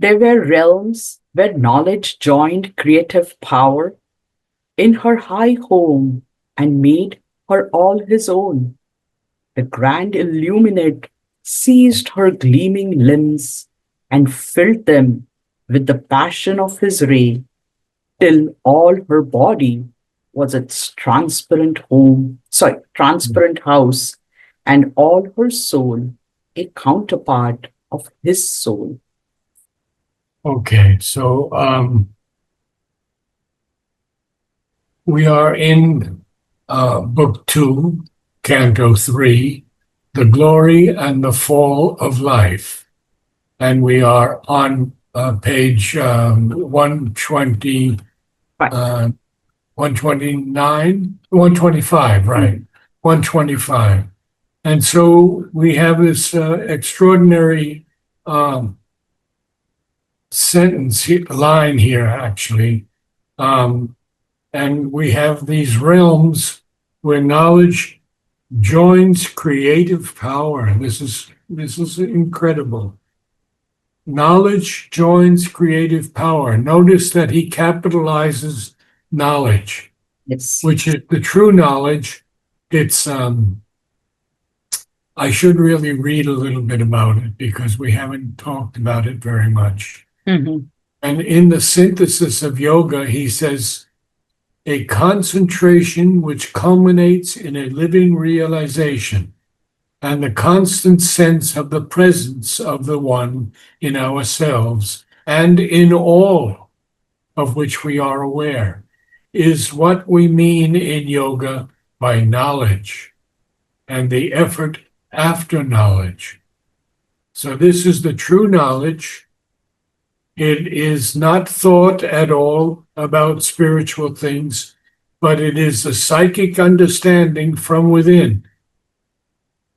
There were realms where knowledge joined creative power in her high home and made her all his own. The grand illuminate seized her gleaming limbs and filled them with the passion of his ray, till all her body was its transparent house, and all her soul a counterpart of his soul. Okay, so we are in Book 2, Canto 3, The Glory and the Fall of Life. And we are on page 120, Right. 129, 125, right? 125. And so we have this extraordinary line here, actually. And we have these realms where knowledge joins creative power. This is incredible. Knowledge joins creative power. Notice that he capitalizes knowledge, Yes. which is the true knowledge. It's I should really read a little bit about it because we haven't talked about it very much. Mhm. And in the synthesis of yoga, he says, a concentration which culminates in a living realization and the constant sense of the presence of the one in ourselves and in all of which we are aware is what we mean in yoga by knowledge and the effort after knowledge. So this is the true knowledge. It is not thought at all about spiritual things, but it is a psychic understanding from within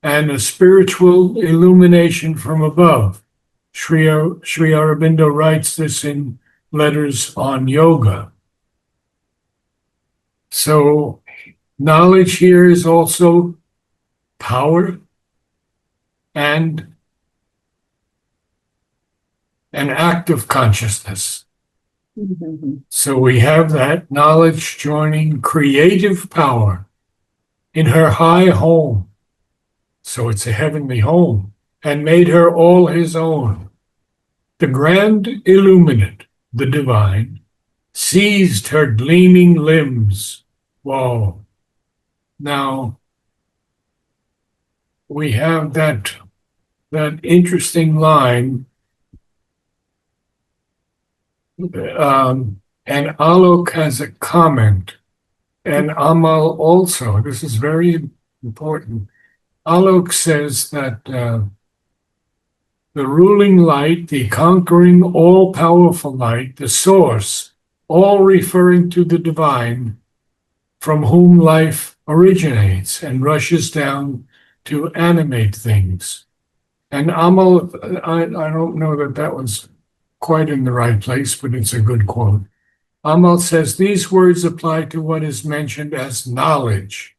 and a spiritual illumination from above. Sri Aurobindo writes this in Letters on Yoga. So knowledge here is also power and an act of consciousness. Mhm. So we have that knowledge joining creative power in her high home. So it's a heavenly home, and made her all his own. The grand illuminate, the divine, seized her gleaming limbs. Whoa. Now we have that interesting line. And Alok has a comment, and Amal also. This is very important. Alok says that the ruling light, the conquering, all-powerful light, the source, all referring to the divine, from whom life originates and rushes down to animate things. And Amal, I don't know that that was quite in the right place, but it's a good quote. Amal says these words apply to what is mentioned as knowledge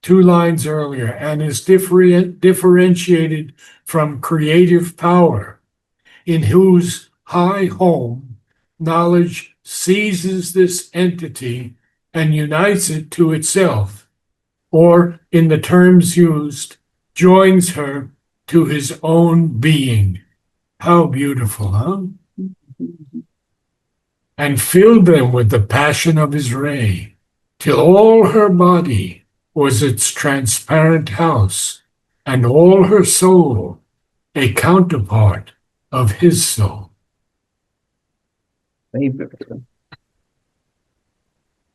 2 lines earlier and is differentiated from creative power, in whose high home knowledge seizes this entity and unites it to itself, or in the terms used, joins her to his own being. How beautiful, huh? And filled them with the passion of his ray, till all her body was its transparent house, and all her soul a counterpart of his soul. Very beautiful.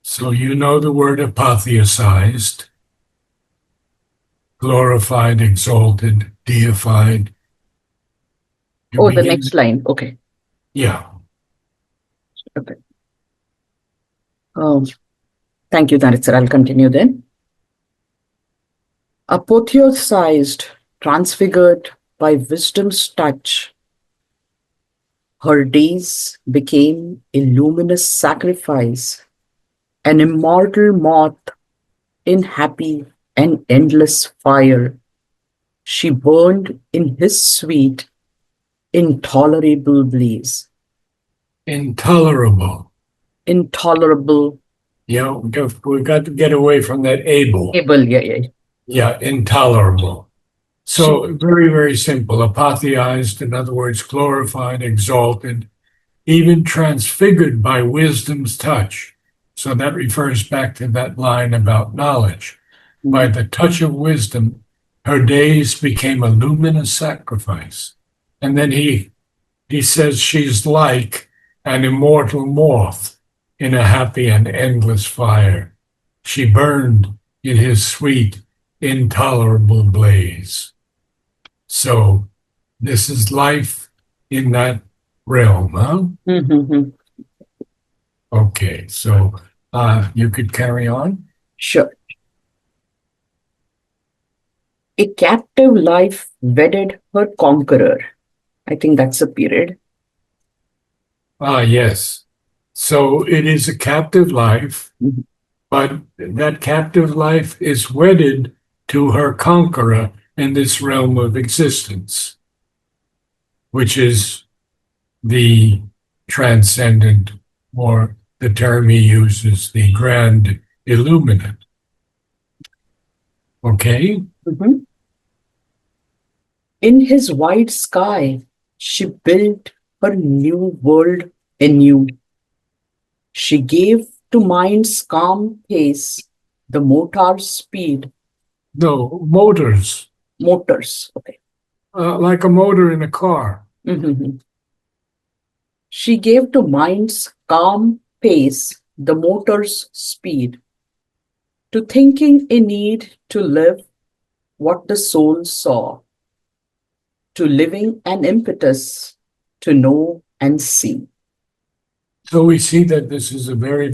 So you know the word apotheosized, glorified, exalted, deified. Oh, the next line. Okay. Yeah. Okay. Thank you, Narad sir. I'll continue then. Apotheosized, transfigured by wisdom's touch, her days became a luminous sacrifice, an immortal moth in happy and endless fire. She burned in his sweet Intolerable bliss. Intolerable. Intolerable. Yeah, we got to get away from that able. Able, yeah, yeah. Yeah, intolerable. She, So very, very simple. Apotheosized, in other words, glorified, exalted, even transfigured by wisdom's touch. So that refers back to that line about knowledge. By the touch of wisdom, her days became a luminous sacrifice. And then he says she's like an immortal moth in a happy and endless fire. She burned in his sweet, intolerable blaze. So this is life in that realm, huh? Mhm. Okay, so you could carry on. Sure. A captive life wedded her conqueror. I think that's a period. Yes. So it is a captive life, Mhm. but that captive life is wedded to her conqueror in this realm of existence, which is the transcendent, or the term he uses, the grand illuminate. Okay? Mhm. In his wide sky, she built her new world anew. She gave to mind's calm pace the motor's speed. No, motors, Motors. Okay. like a motor in a car. Mhm. She gave to mind's calm pace the motor's speed, to thinking a need to live what the soul saw, to living an impetus to know and see. So we see that this is uh, a very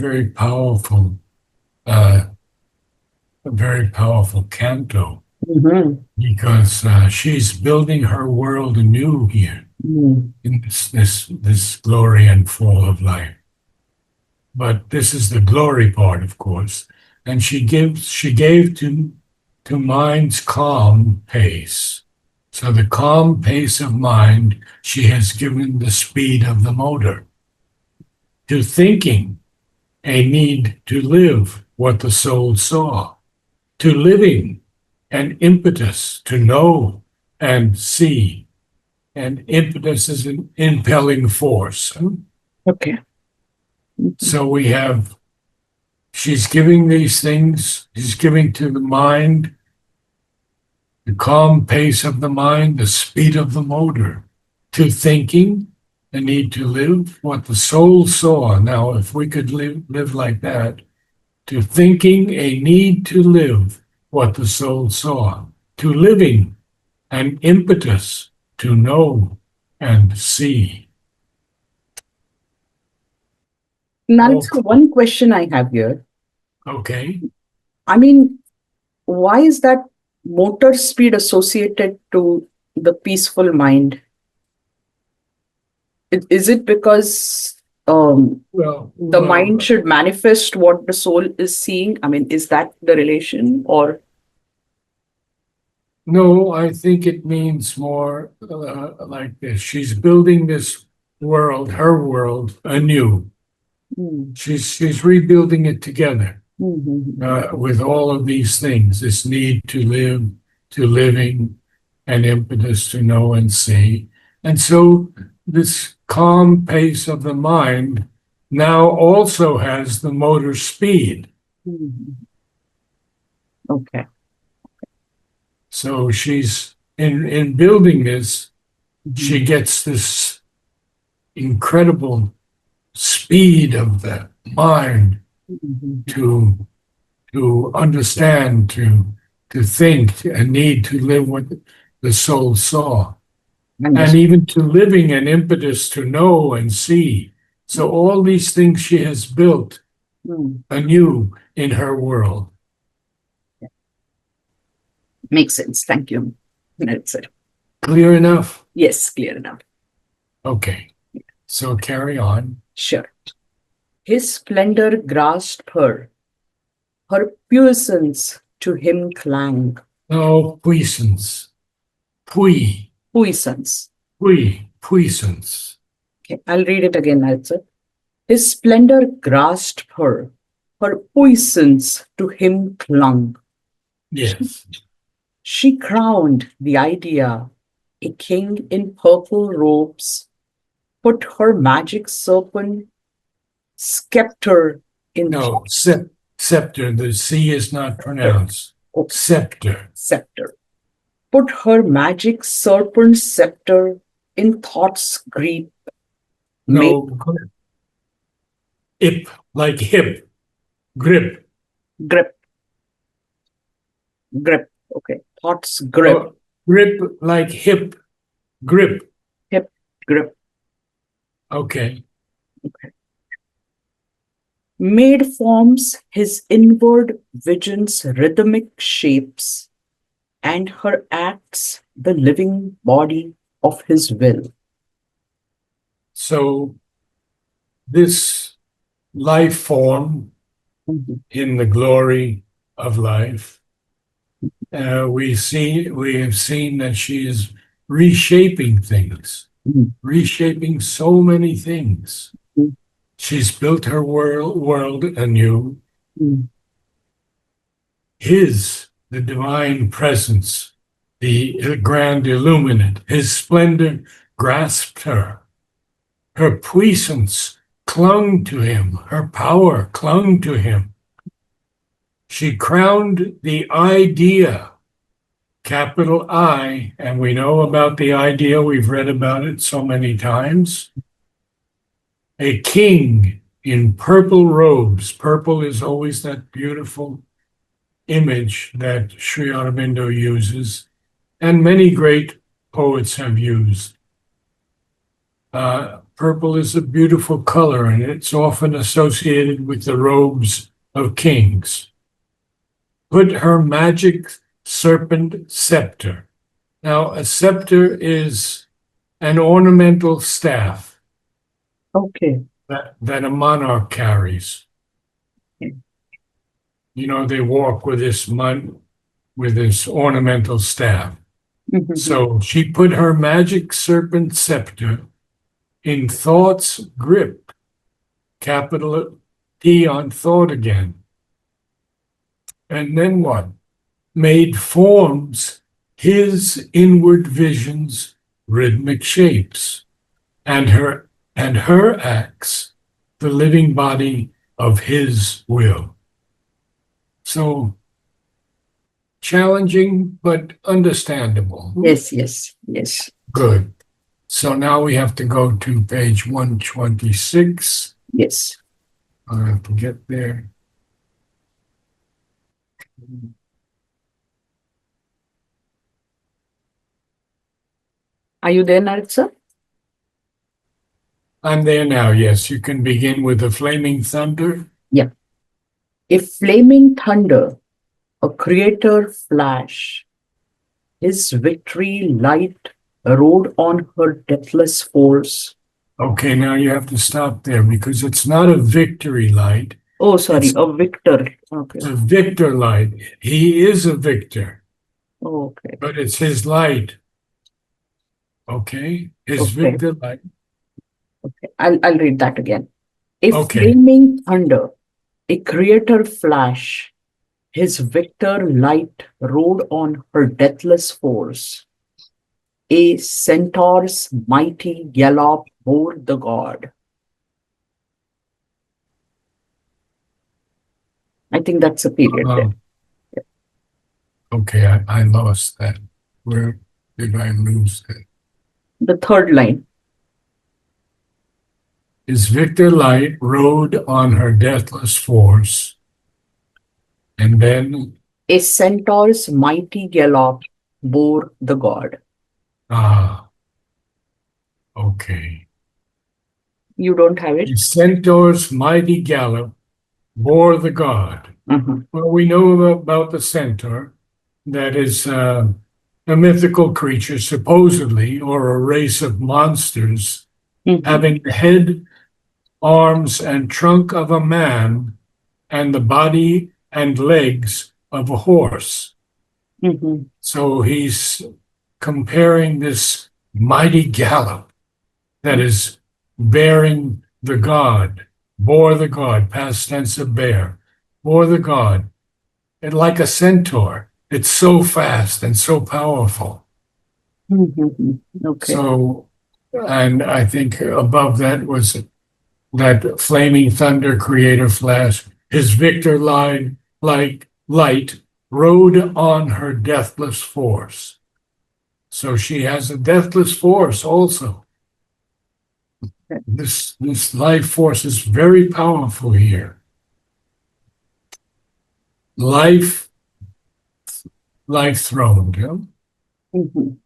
powerful canto, Mhm. because she's building her world anew here Mm. in this glory and fall of life. But this is the glory part, of course. And she gave to mind's calm pace. So the calm pace of mind, she has given the speed of the motor. To thinking, a need to live what the soul saw. To living, an impetus to know and see. And impetus is an impelling force. Okay. So we have, she's giving these things, she's giving to the mind the calm pace of the mind, the speed of the motor. To thinking, the need to live what the soul saw. Now, if we could live like that, to thinking, a need to live what the soul saw. To living, an impetus to know and see. Narad, Okay. so one question I have here. Okay. I mean, why is that motor speed associated to the peaceful mind? Is it because the mind Well, should manifest what the soul is seeing? I mean, is that the relation or? no, I think it means more like this. She's building this world, her world, anew. Hmm. She's rebuilding it together Mhm. with all of these things. This need to live, to living, and impetus to know and see. And so this calm pace of the mind now also has the motor speed. Mhm. Okay. So she's in building this, she Mhm. gets this incredible speed of the mind Mhm. to understand, to think, and need to live what the soul saw, and Understood. even to living an impetus to know and see. So all these things she has built Hmm. anew in her world. Makes sense. Thank you. That's it. Clear enough? Yes, clear enough. Okay. So carry on. Sure. His splendor grasped her puissance to him clang. No, puissance. Pui. Puissance. Pui. puissance. Okay, I'll read it again, also. His splendor grasped her, her puissance to him clung. Yes. She crowned the idea, a king in purple robes, put her magic serpent scepter in No, thoughts. scepter. The C is not pronounced. Oh, Scepter. scepter. Put her magic serpent scepter in thought's grip, made No, ip, like hip, grip. grip, grip. Okay, thought's grip, Oh, grip, like hip, grip. hip, grip. Okay. Okay. Made forms his inward vision's rhythmic shapes, and her acts the living body of his will. So this life form Mhm, in the glory of life, we have seen that she is reshaping things, mhm, reshaping so many things. mhm, She's built her world anew. mhm, His, the divine presence, the grand illuminate, his splendor grasped her. Her puissance clung to him. Her power clung to him. She crowned the idea, capital I, and we know about the idea, we've read about it so many times. A king in purple robes. Purple is always that beautiful image that Sri Aurobindo uses, and many great poets have used. Purple is a beautiful color, and it's often associated with the robes of kings. Put her magic serpent scepter. Now, a scepter is an ornamental staff Okay. that a monarch carries. Okay. You know, they walk with this ornamental staff. Mhm, So she put her magic serpent scepter in thought's grip, capital T on thought again. And then what? Made forms his inward vision's rhythmic shapes, and her acts the living body of his will. So challenging but understandable. Yes, yes, yes, Good. So now we have to go to page 126. yes. I'll have to get there. Are you there, Narad sir? I'm there now. Yes, you can begin with the flaming thunder. Yeah. A flaming thunder, a creator flash, his victory light rode on her deathless force. Okay, now you have to stop there because it's not a victory light. Oh, sorry, It's a victor. Okay. a victor light. He is a victor, Okay. but it's his light. Okay, his Okay. victor light. Okay. I'll read that again. A Okay, flaming thunder, a creator flash, his victor light rode on her deathless force. A centaur's mighty gallop bore the god. I think that's a period there. um, okay, I lost that. Where did I lose that? The third line. His victor light rode on her deathless force, and then A centaur's mighty gallop bore the god. ah, okay. You don't have it? The centaur's mighty gallop bore the god. Uh-huh. Well, we know about the centaur, that is a mythical creature, supposedly, or a race of monsters, Mhm, having the head, arms, and trunk of a man, and the body and legs of a horse. mhm, So he's comparing this mighty gallop that is bearing the god, bore the god, past tense of bear, bore the god. And like a centaur, it's so fast and so powerful. Okay. So, and I think above that was that flaming thunder creator flash. His victor line, like light, rode on her deathless force. So she has a deathless force also. This life force is very powerful here. Life, life throned. Yeah? Mhm.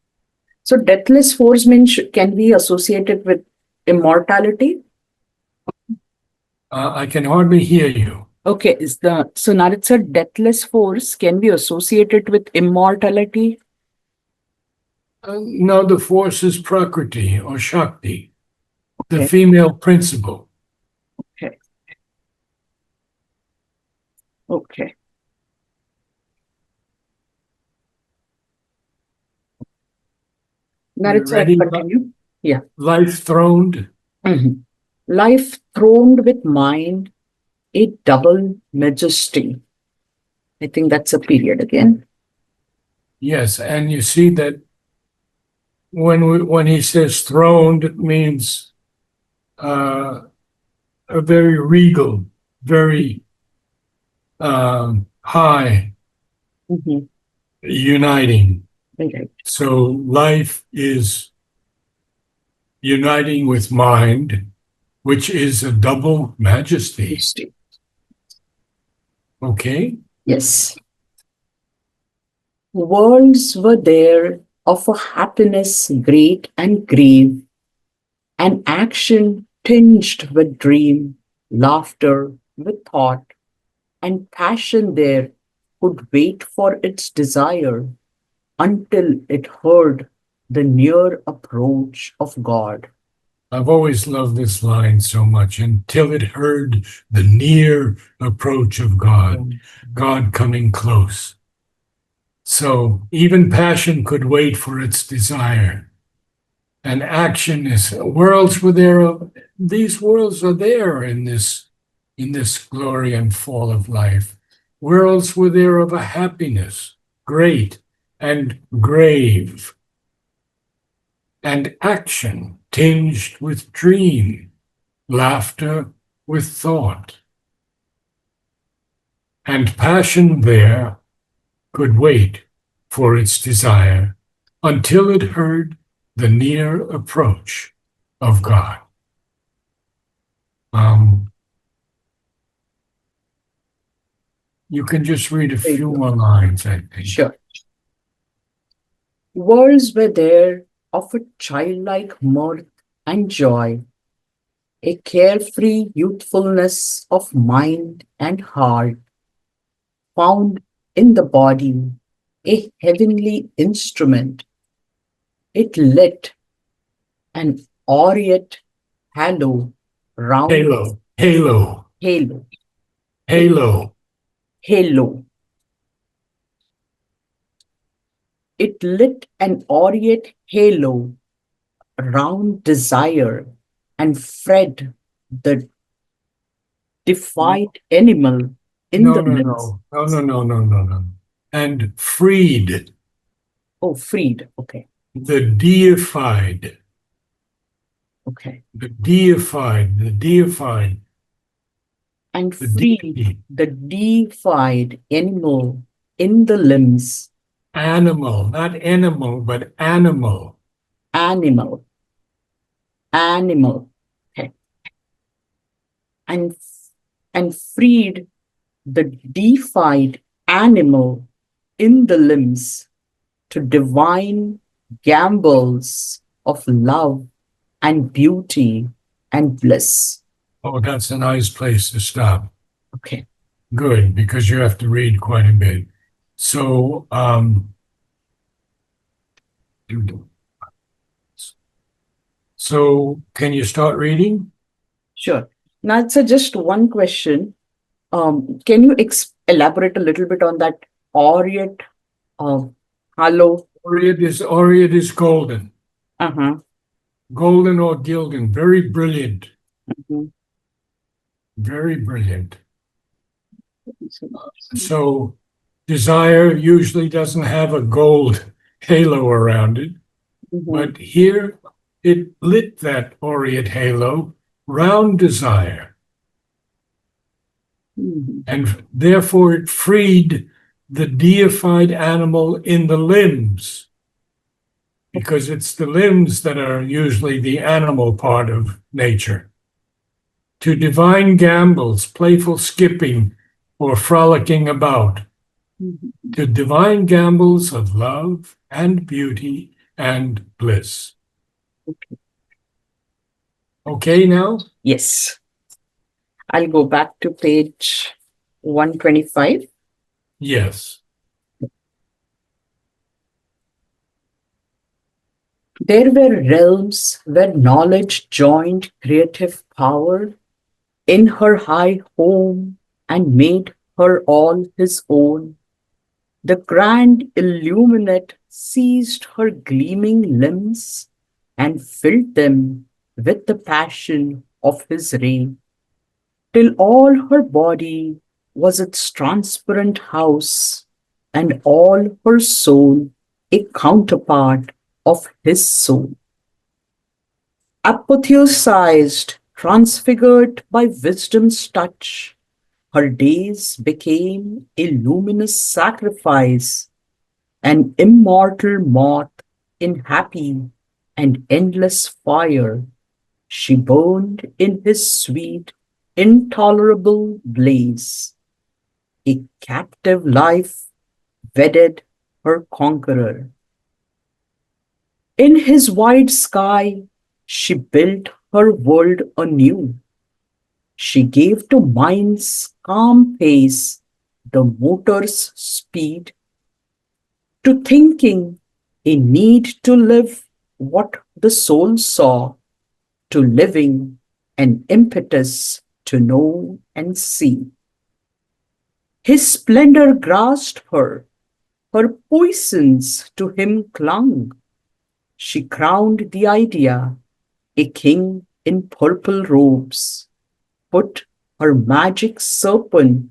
So deathless force means can be associated with immortality. I can hardly hear you. Okay, is the so Narad sir, deathless force can be associated with immortality. No, the force is Prakriti or Shakti, the Okay, female principle. okay, okay. You Narad sir, ready? continue. Yeah. Life throned. Mhm. Life throned with mind, a double majesty. I think that's a period again. Yes, and you see that when he says throned, it means uh, a very regal, very high, Mhm. uniting. Right. So life is uniting with mind, which is a double majesty. Majesty. Okay? Yes. Worlds were there of a happiness great and grave, an action tinged with dream, laughter with thought, and passion there could wait for its desire until it heard the near approach of God. I've always loved this line so much until it heard the near approach of God, God coming close. So even passion could wait for its desire. And action is worlds were there of these worlds are there in this glory and fall of life. Worlds were there of a happiness, great and grave, and action tinged with dream, laughter with thought. And passion there could wait for its desire until it heard the near approach of God. Um, you can just read a Very few good. more lines, I think. Sure. Worlds were there of a childlike mirth and joy, a carefree youthfulness of mind and heart, found in the body, a heavenly instrument. It lit an aureate halo round Halo, halo, halo, a halo. halo. It lit an aureate halo round desire and fed the defied animal in No, the no, limbs. no, no, no, no, no, no, no. And freed Oh, freed. Okay, the deified, okay. the deified, And the freed deity, the defied animal in the limbs. animal, not animal, but animal. Animal, animal. Okay. And and freed the defied animal in the limbs to divine gambols of love and beauty and bliss. Oh, that's a nice place to stop. Okay. Good, because you have to read quite a bit. So, so can you start reading? Sure. Now, it's just one question. Can you elaborate a little bit on that aureate halo? Orient is golden. Uh-huh. golden or gilden, very brilliant, Mhm. very brilliant. So desire usually doesn't have a gold halo around it, Mhm. but here it lit that aureate halo round desire, Mhm. and therefore it freed the deified animal in the limbs, because it's the limbs that are usually the animal part of nature, to divine gambols, playful skipping, or frolicking about, Mhm. to divine gambols of love and beauty and bliss. Okay, now? Yes, I'll go back to page 125. Yes. There were realms where knowledge joined creative power in her high home and made her all his own. The grand illuminate seized her gleaming limbs and filled them with the passion of his ray, till all her body was its transparent house, and all her soul a counterpart of his soul. Apotheosized, transfigured by wisdom's touch, her days became a luminous sacrifice, an immortal moth in happy and endless fire. She burned in his sweet, intolerable blaze. A captive life wedded her conqueror. In his wide sky, she built her world anew. She gave to mind's calm pace the motor's speed, to thinking a need to live what the soul saw, to living an impetus to know and see. His splendor grasped her, her poisons to him clung. She crowned the idea, a king in purple robes, put her magic serpent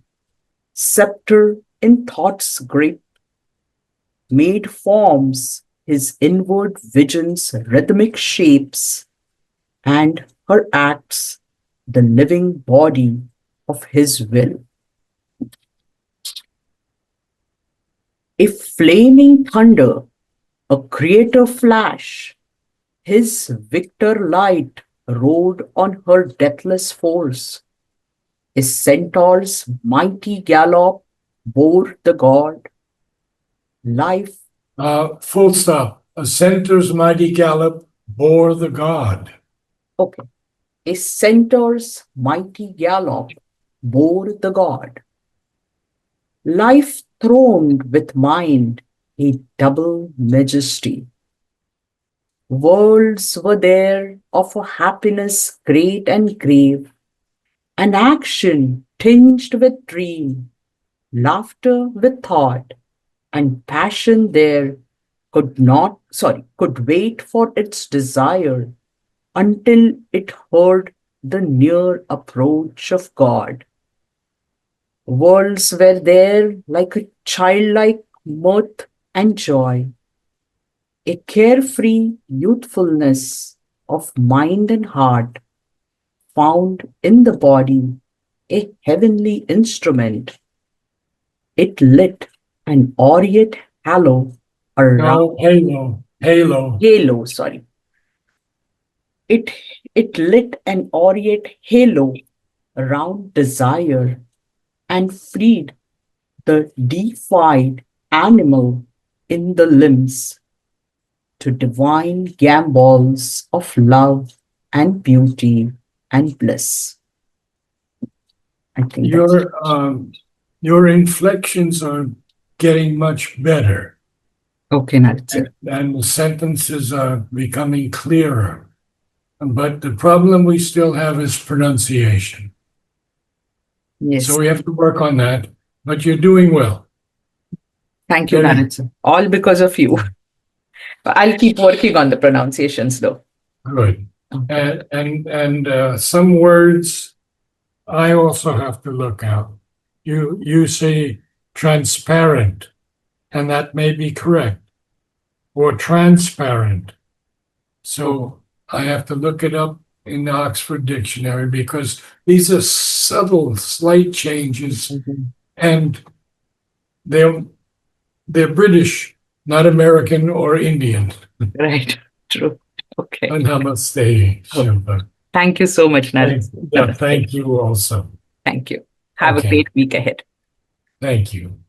scepter in thought's grip, made forms his inward vision's rhythmic shapes, and her acts the living body of his will. A flaming thunder, a creator flash, his victor light rode on her deathless force. A centaur's mighty gallop bore the god. Life, Full stop. A centaur's mighty gallop bore the god. okay, a centaur's mighty gallop bore the god. Life throned with mind, a double majesty. Worlds were there of a happiness great and grave, an action tinged with dream, laughter with thought, and passion there could wait for its desire until it heard the near approach of God. Worlds were there like a childlike mirth and joy, a carefree youthfulness of mind and heart found in the body, a heavenly instrument. It lit an aureate around No, halo, halo. halo, sorry. It it lit an aureate halo around desire and freed the deified animal in the limbs to divine gambols of love and beauty and bliss. I think that's Your inflections are getting much better, okay, Narad. and the sentences are becoming clearer. But the problem we still have is pronunciation. Yes. So we have to work on that. But you're doing well. Thank you, Getting Narad. All because of you. I'll keep working on the pronunciations though. Good. Okay. And some words I also have to look out. You say transparent, and that may be correct, or transparent. So I have to look it up in the Oxford Dictionary because these are subtle, slight changes, Mhm. and they're they're British, not American or Indian. Right. True. Okay. Namaste, Oh, Shilpa. thank you so much, Narad. Yeah, Namaste. thank you also. Thank you. Have a Okay, great week ahead. thank you.